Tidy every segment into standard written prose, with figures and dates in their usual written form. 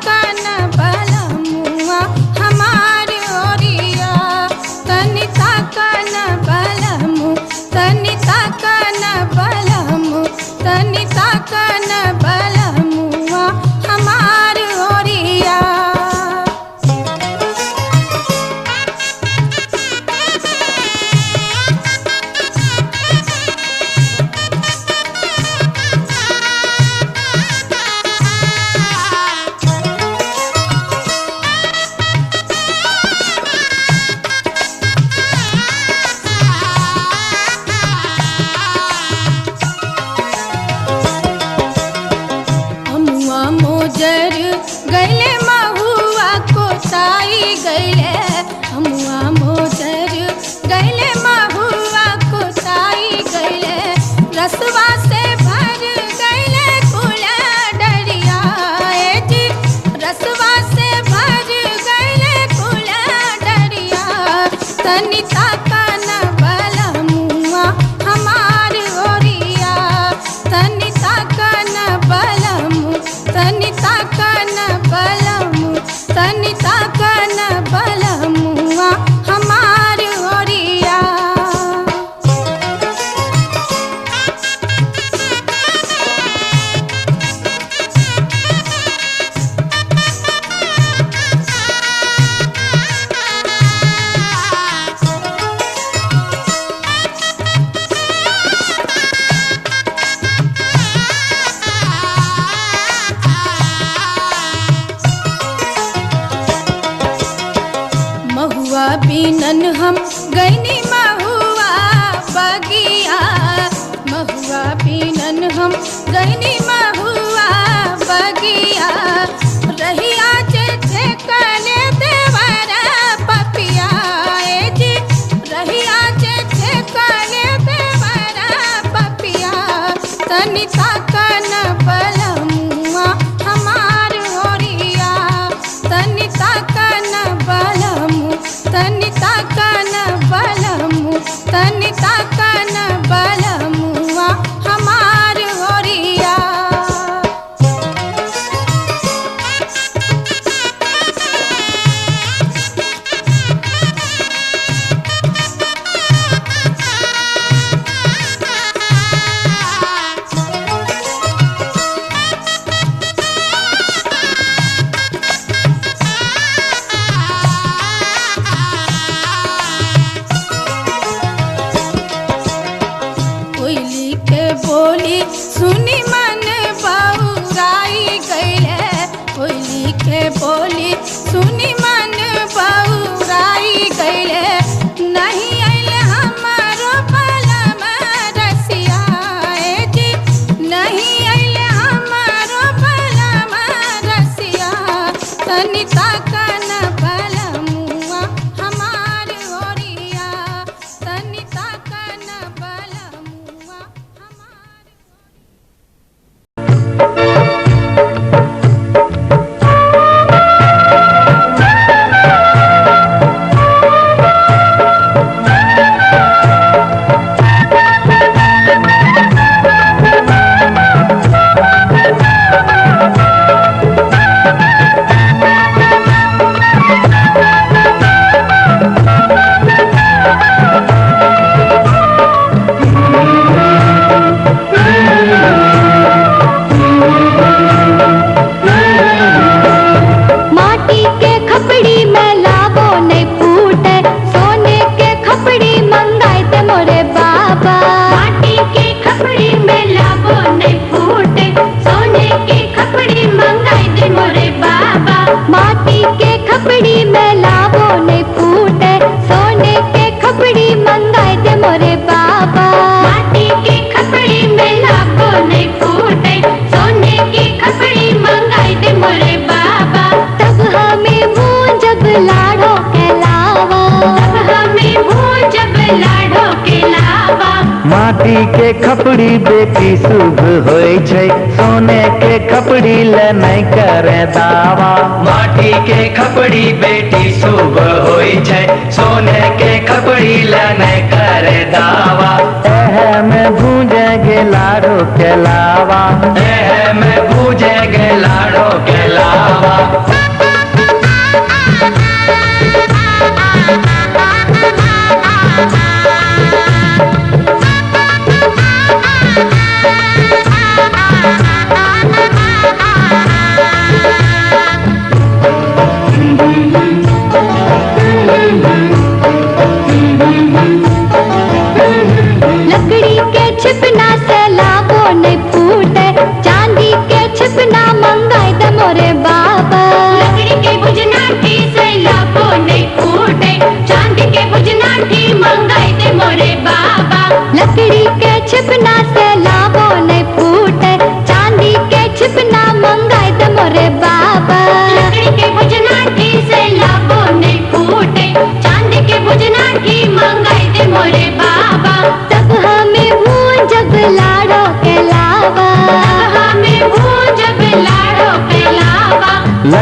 ताकन बलमुआ हमार ओरिया तनी ताकन बलमु तनी ताकन बलमु तनी ताकन बलमुआ हमार ओरिया। मोजर गैले महुआ कोसाई गैले हमुआ मोजर गैले महुआ कोसाई गैले रसवा से भर गैले कुला डरिया जी रसवा से भर गैले कुला डरिया तनी ताकन बलमुआ हमार ओरिया तनी ताकन बलमु तनी ताकन बलमु तनी ताकन बलमुआ हमार ओरिया। महुआ बीनन हम गैनी महुआ बगिया महुआ बीनन हम गैनी महुआ बगिया रहिया जे कने देवरा पपिया जी रहिया जे कने देवरा पपिया तनी ताकन बलमुआ हमार ओरिया तनी ताकन बलमु तनी ताकन बलमु तनी ताकन बलमुआ हमार ओरिया। कोयली के बोली सुनी मन बउराई गैले कोयली के बोली सुनी मन बउराई गैले नहीं आइल हमारो बलम रसिया जी नहीं आइल हमारो बलम रसिया तनी ताकन बलमुआ हमार ओरिया तनी ताकन बलमुआ हमार। माटी के खपड़ी बेटी शुभ होय छै, सोने के खपड़ी ले नहीं करे दावा। माटी के खपड़ी बेटी शुभ होय छै, सोने के खपड़ी ले नहीं करे दावा। एह में भूजे गे लाड़ो के लावा, एह में भूजे गे लाड़ो के लावा।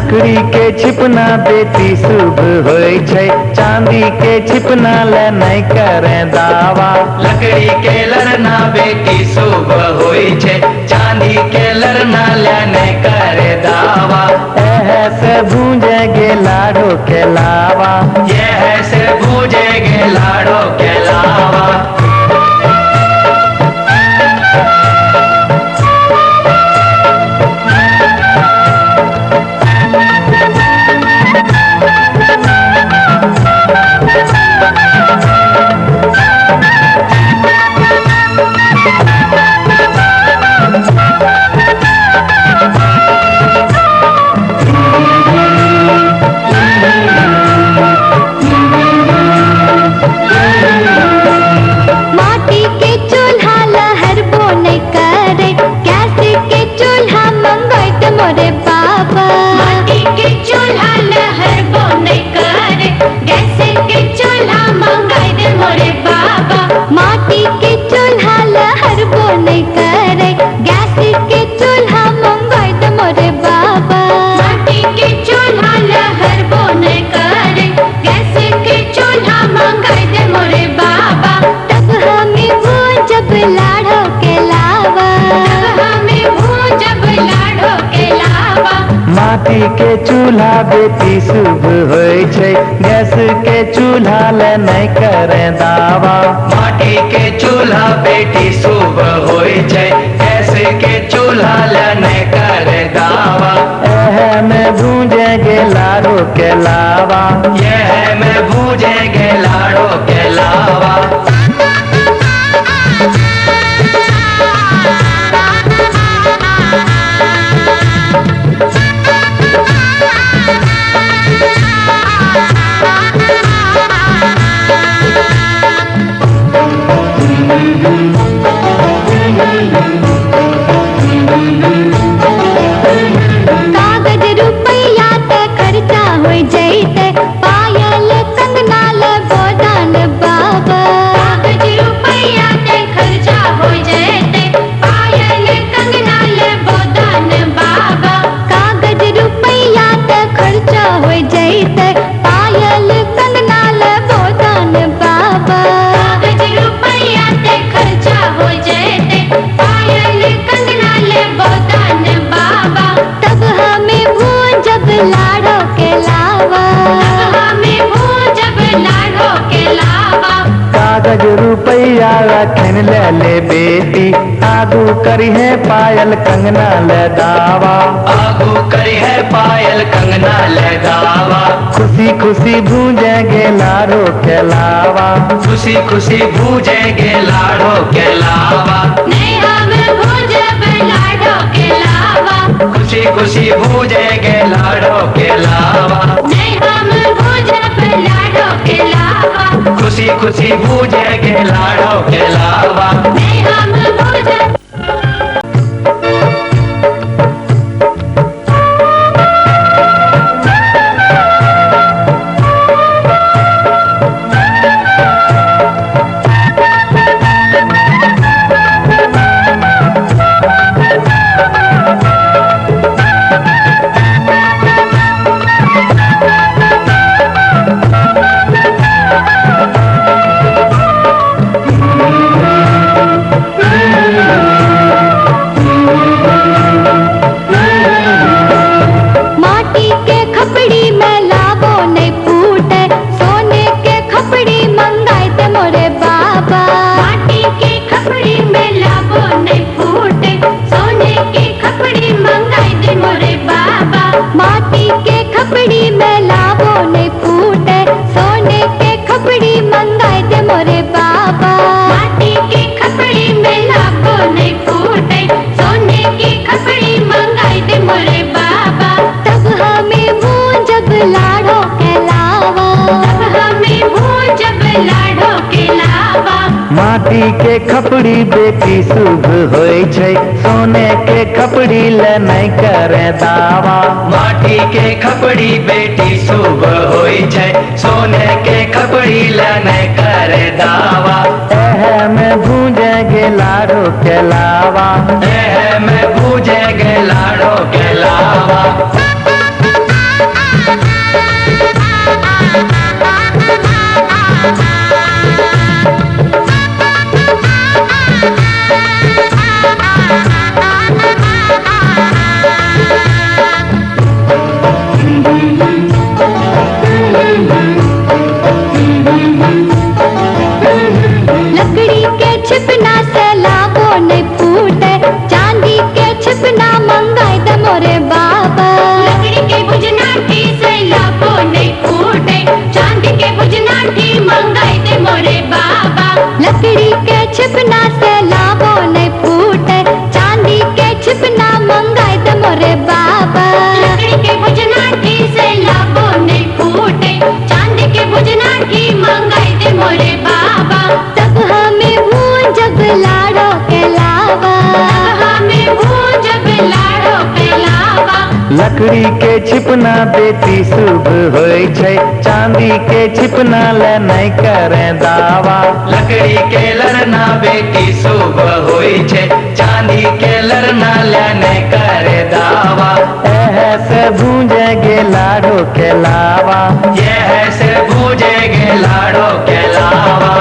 लकड़ी के छिपना बेटी शुभ होय छै, चांदी के छिपना ले नहीं करे दावा। लकड़ी के लड़ना बेटी शुभ होय छै, चांदी के लड़ना ले नहीं करे दावा। से भूंजेगे लाड़ो के लावा, यह से भूंजेगे लाड़ो के लावा। माटी के चूल्हा बेटी शुभ होय छै, गैस के चूल्हा ले नहीं करे दावा। माटी के चूल्हा बेटी शुभ होय छै, गैस के चूल्हा ले नहीं करे दावा। यह में भूंजेगे लाड़ो के लावा, यह में भूंजेगे लाड़ो के लावा। कागज रुपया ते खर्चा हो जैते, पायल कंगना ले बोदान बाबा। कागज रुपया ते खर्चा हो जैते, पायल कंगना ले बोदान बाबा। कागज रुपया ते खर्चा हो जैते, पायल कंगना ले बोदान बाबा। कागज रुपया ते खर्चा हो जैते, पायल कंगना ले बोदान बाबा। तब हमें भूंजब लाड़ो के लावा, तब हमें भूंजब लाड़ो के लावा। कागज रुपया रखन ले बेटी, आगू करी है पायल कंगना ले दावा। आगू करी है पायल कंगना ले दावा। खुशी खुशी भूंजेगे लाड़ो के लावा, खुशी खुशी भूंजेगे लाड़ो के लावा। नहीं हम भूंजब लाड़ो के लावा, खुशी खुशी भूंजेगे लाड़ो के लावा। नहीं हम भूंजब लाड़ो के लावा, खुशी खुशी भूंजेगे लाड़ो के लावा। नहीं हम भूंजब। माटी के खपड़ी में लावो नहीं फूटे, सोने के खपड़ी मंगाए ते मोरे बाबा। माटी के खपड़ी में लावो नहीं फूटे, सोने के खपड़ी मंगाए ते मोरे बाबा। माटी के खपड़ी में लावो नहीं फूटे, सोने के खपड़ी मंगाए ते मोरे बाबा। माटी के खपड़ी में लावो नहीं फूटे, सोने की खपड़ी मंगाए ते मोरे बाबा। तब हमें भूंजब लाड़ो के लावा, तब हमें भूंजब लाड़ो के लावा। माटी के खपड़ी बेटी शुभ होय छै, सोने के खपड़ी ले नहीं करे दावा। माटी के खपड़ी बेटी शुभ होय छै, सोने के खपड़ी ले नहीं करे दावा। एह में भूंजेगे लाड़ो के लावा, एह में भूंजेगे लाड़ो के लावा। छिपना से लावो नहीं फूटे, चांदी के छिपना मंगाए दे मोरे बाबा। लकड़ी के भुजनाठी से लावो नहीं फूटे, चांदी के भुजनाठी मंगाए दे मोरे बाबा। तब हमें हूँ जब लाड़ो के लावा, तब हमें हूँ जब लाड़ो के लावा। लकड़ी के छिपना बेटी शुभ होय छै, चांदी के छिपना ले नहीं करे दावा। लकड़ी के लड़ना बेटी शुभ होय छै, चांदी के लड़ना ले नहीं करे दावा। एह से भूंजेगे लाड़ो के लावा, यह से भूजेगे लाड़ो के लावा।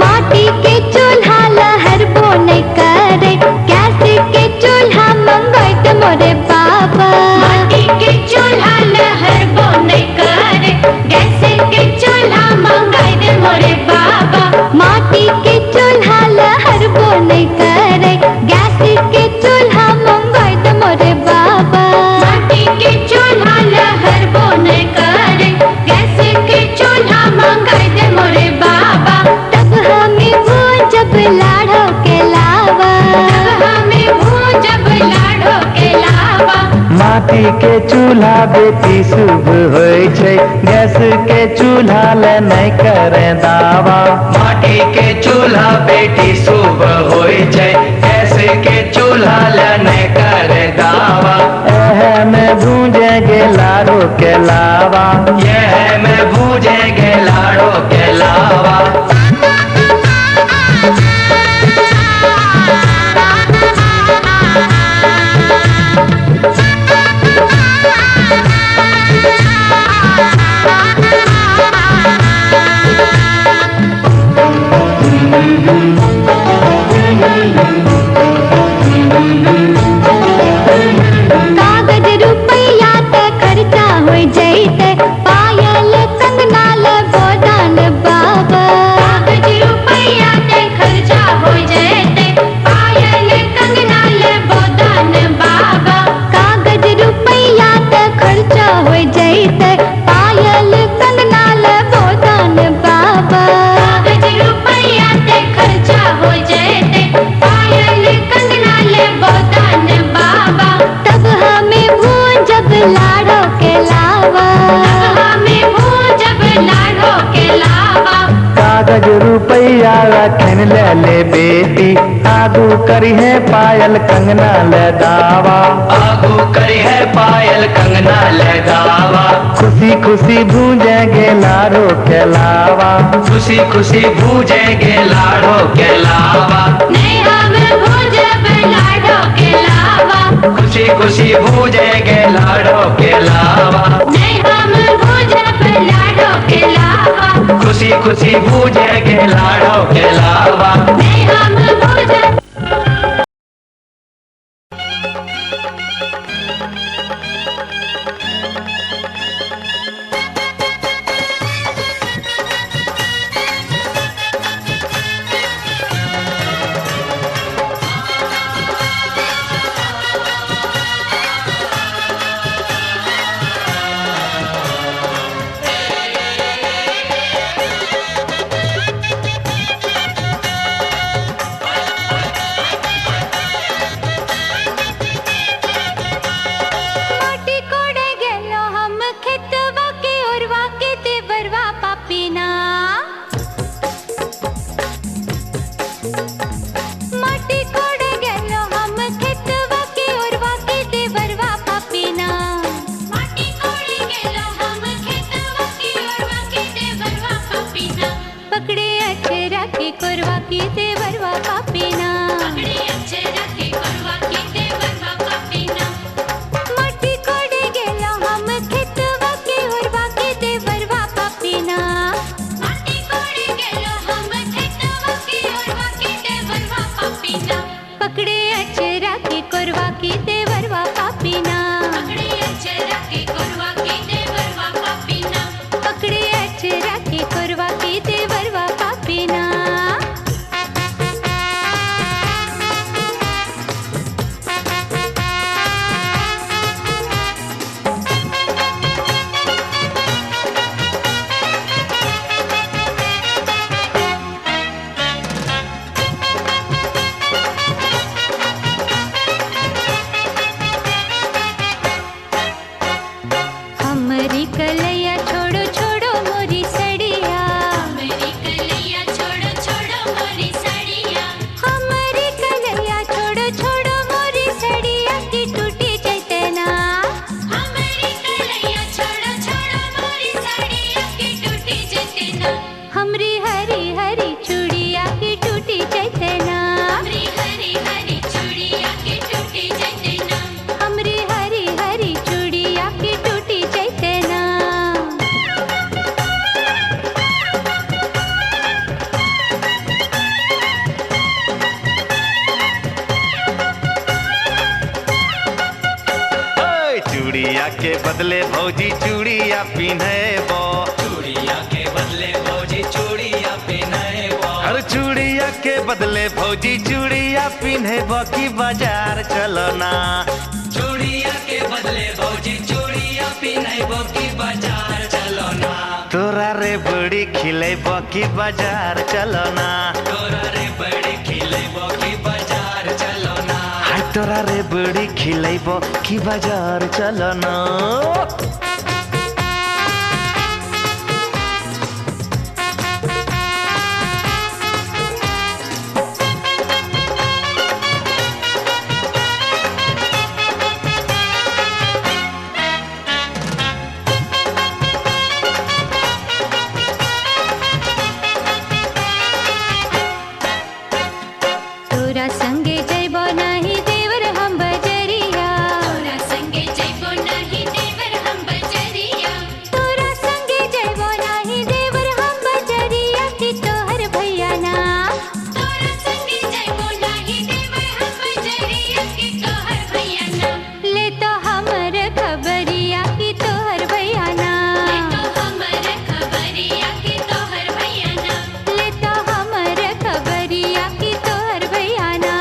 माटी के चूल्हा लहर बो नहीं करे, गैस के चूल्हा मंगाए दे मोरे बाबा। माटी के चूल्हा लहर बो नहीं करे, गैस के चूल्हा मंगाए दे मोरे बाबा। माटी के चूल्हा लहर बो नहीं करे, गैस के चूल्हा मंगाए दे मोरे बाबा। माटी के चूल्हा लहर बो नहीं करे, गैस के चूल्हा मंगाए दे मोरे बाबा। तब हमें वो जब लाड़ो के लावा, तब हमें वो जब लाड़ो के लावा। माटी के चूल्हा बेटी शुभ होय छै, गैस के चूल्हा ले नहीं करे दावा। माटी के चूल्हा बेटी शुभ होय छै, गैस के चूल्हा ले नहीं करे दावा। एह में भूंजेगे लाड़ो के लावा, यह में भूजेगे लाड़ो के लावा। कागज रुपया ते खर्चा हो जैते, पायल कंगना ले बोदान बाबा। कागज रुपया ते खर्चा हो जैते, पायल कंगना ले बोदान बाबा। कागज रुपया ते खर्चा हो जैते, पायल कंगना ले बोदान बाबा। कागज रुपया ते खर्चा हो जैते, पायल कंगना ले बोदान बाबा। तब हमें वो जब लाड़ो के लावा, तब हमें वो जब लाड़ो के लावा। कागज रुपया रखन ले बेटी, आगू करी है पायल कंगना ले दावा। आगू करी है पायल कंगना ले दावा। खुशी खुशी भूंजेगे लाड़ो के लावा, खुशी खुशी भूजेगे लाड़ो के लावा। नहीं हम वो जब लाड़ो के लावा, खुशी खुशी भूजेगे लाड़ो के लावा। नहीं हम वो जब लाड़ो के लावा, खुशी खुशी भूजेगे लाड़ो के लावा। नहीं हम वो जब। भैया के बदले भौजी चूड़िया पिन्हेबो, चूड़िया के बदले भौजी चूड़िया पिन्हेबो, अरे चूड़िया के बदले भौजी चूड़िया पिन्हेबो की बाजार चलो ना, चूड़िया के बदले भौजी चूड़िया पिन्हेबो की बाजार चलो ना, तोरा रे बड़ी खिलेबो की बाजार चलो ना, तोरा रे बड़ी खिलेबो की बाजार चलो ना, हाय तोरा रे बड़ी खिलेबो की बाजार चलो ना। तोरा संगे जइबो नाही देवर हम बजरिया, तोरा संगे जइबो नाही देवर हम बजरिया, तोरा संगे जइबो नाही देवर हम बजरिया की तोहर भैया ना, तोरा संगे जइबो नाही देवर हम बजरिया की तोहर भैया ना, ले तो हमर खबरिया की तोहर भैया ना, ले तो हमर खबरिया की तोहर भैया ना, ले तो हमर खबरिया की तोहर भैया ना।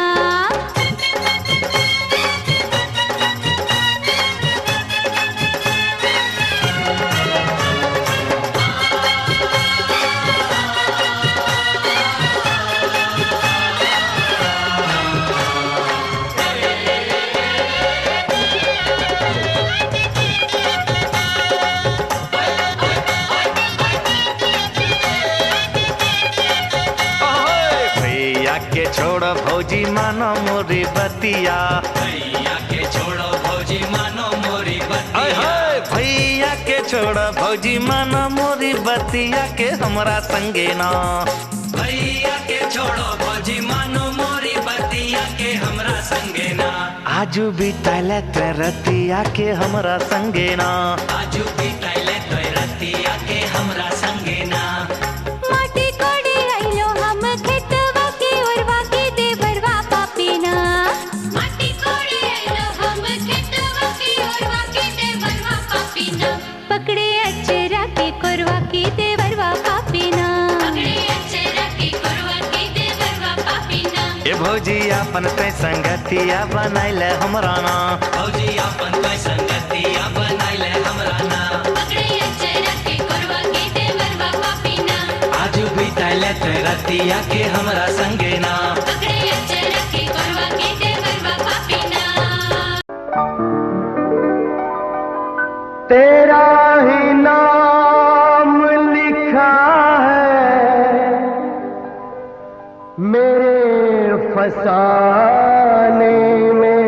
ओए भैया के छोड़ो भौजी मानो मोरी बतिया, भैया के छोड़ो भौजी मानो मोरी ओए बतिया, होए भैया के छोड़ो भौजी मानो मोरी बतिया के हमरा संगे ना, भैया के छोड़ो भौजी मानो मोरी बतिया के हमरा संगे ना, आजू बिताले ते रतिया के हमरा संगे ना, आजू बिताइले तोय रतिया के हमरा संगे ना, माटी कोड़ी आइलो हम खेतवा की ओरवा की देवरवा पापीना, माटी कोड़ी आइलो हम खेतवा की ओरवा की देवरवा पापीना, पकड़े अचरा की कोरवा की देवरवा पापीना, पकड़े अचरा की कोरवा की देवरवा पापीना, ए भौजी अपन ते संगतिया बनाइले हमरा ना, भौजी अपन कोई संगतिया बनाइले हमरा ना, पकड़े अचरा की कोरवा की देवरवा पापीना, आजू बिताइले तोय रतिया के हमरा संगे ना, पकड़े अचरा की कोरवा की देवरवा पापीना। तेरा ही नाम लिखा है मेरे फसाने में,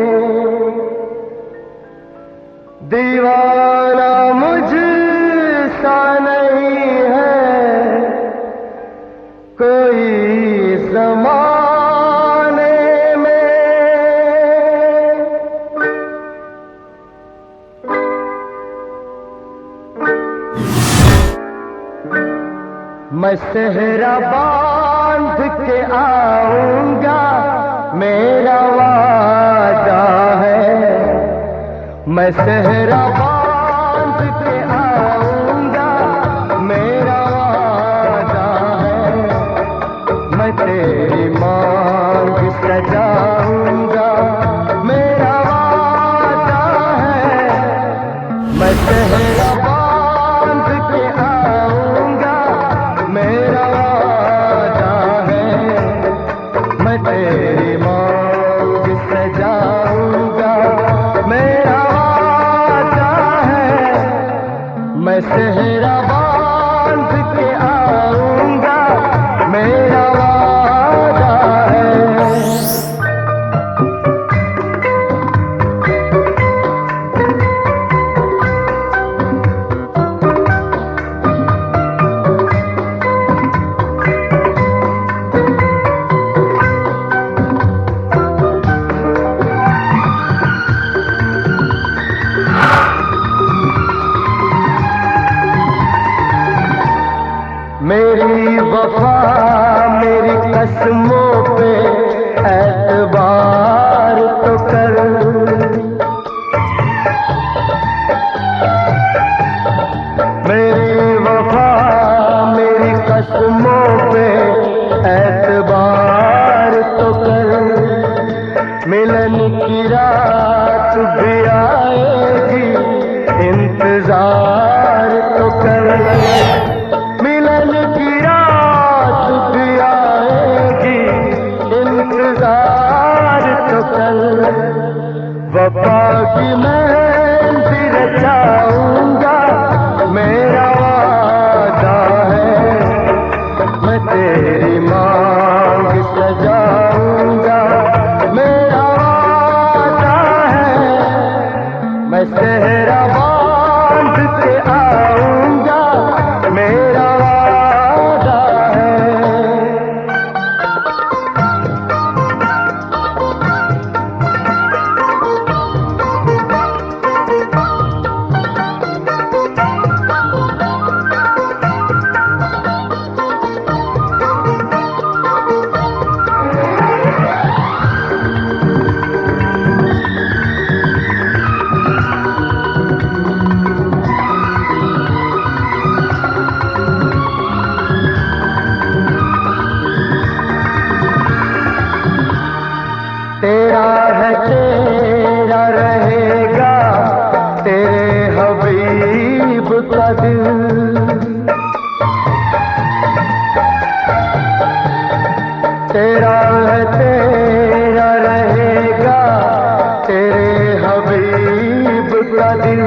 दीवाना मुझसा नहीं है कोई ज़माने में। मैं सेहरा बांध के आऊंगा मेरा वादा है, मैं सेहरा बांध के आऊंगा मेरा वादा है, मैं तेरी मांग सजाऊंगा मेरा वादा है, मैं सेहरा बांध के आऊंगा मेरा वादा है, मैं तेरी मांग सजाऊंगा मेरा वादा है, मैं सेहरा बांध के आऊंगा मेरा वादा है। रस्मों पे एतबार तो कर, मिलन की रात भी आएगी इंतजार तो कर, मिलन की रात भी आएगी इंतजार तो कर। वफा की मेहंदी रचाऊंगा मेरा वादा है, मैं तेरी मांग सजाऊंगा मेरा वादा है, मैं सेहरा बांध के आऊंगा मेरा वादा है। तेरा है तेरा रहेगा तेरे हबीब का दिल, तेरा है तेरा रहेगा तेरे हबीब का दिल,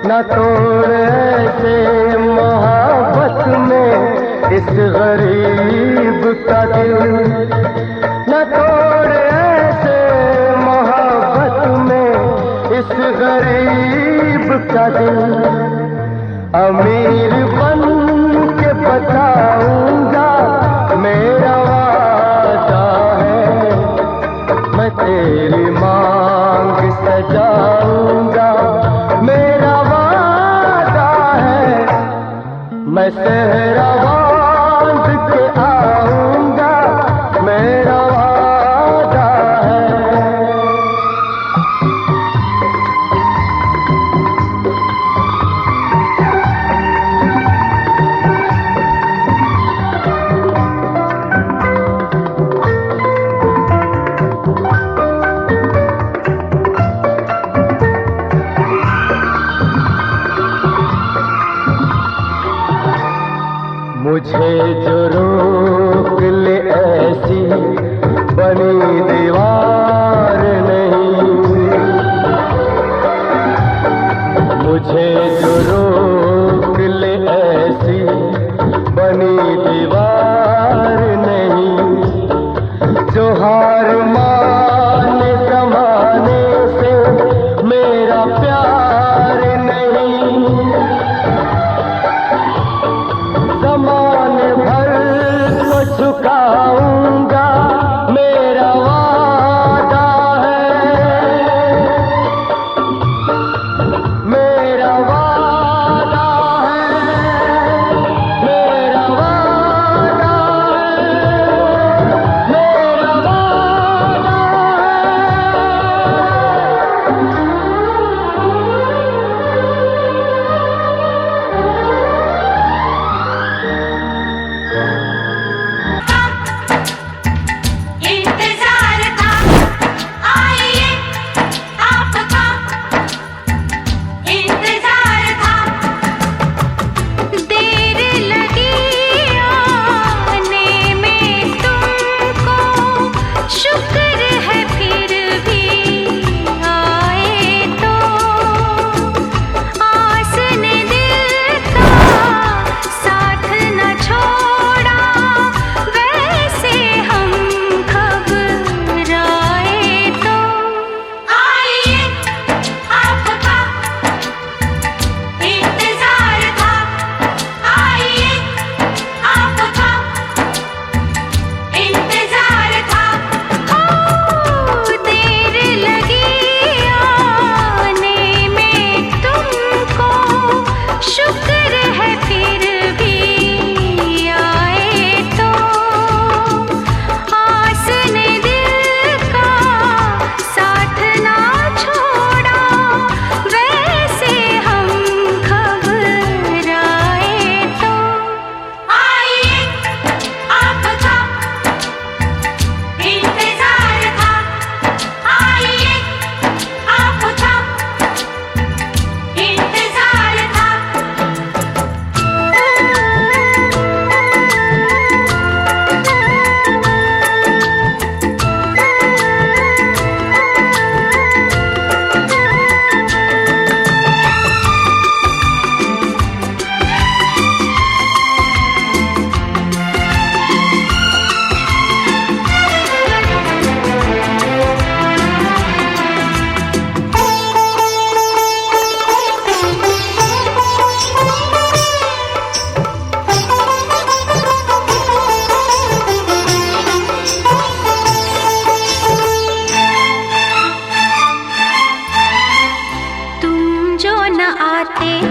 न तोड़ ऐसे मोहब्बत में इस गरीब का दिल, न तोड़ ऐसे मोहब्बत में इस गरीब का दिल। अमीर बन के बताऊंगा मेरा वादा है, मैं तेरी मांग सजाऊंगा मेरा वादा है, मैं सेहरा बांध के आऊंगा मेरा वादा है। मुझे जो रोक ले ऐसी बनी दीवार नहीं, मुझे जो रोक ले ऐसी बनी दीवार नहीं, जो हार माने समाने से मेरा प्यार नहीं, ज़माने भर को झुकाऊंगा मेरा वादा है, मेरा वादा है, मेरा वादा है, मेरा वादा है। आते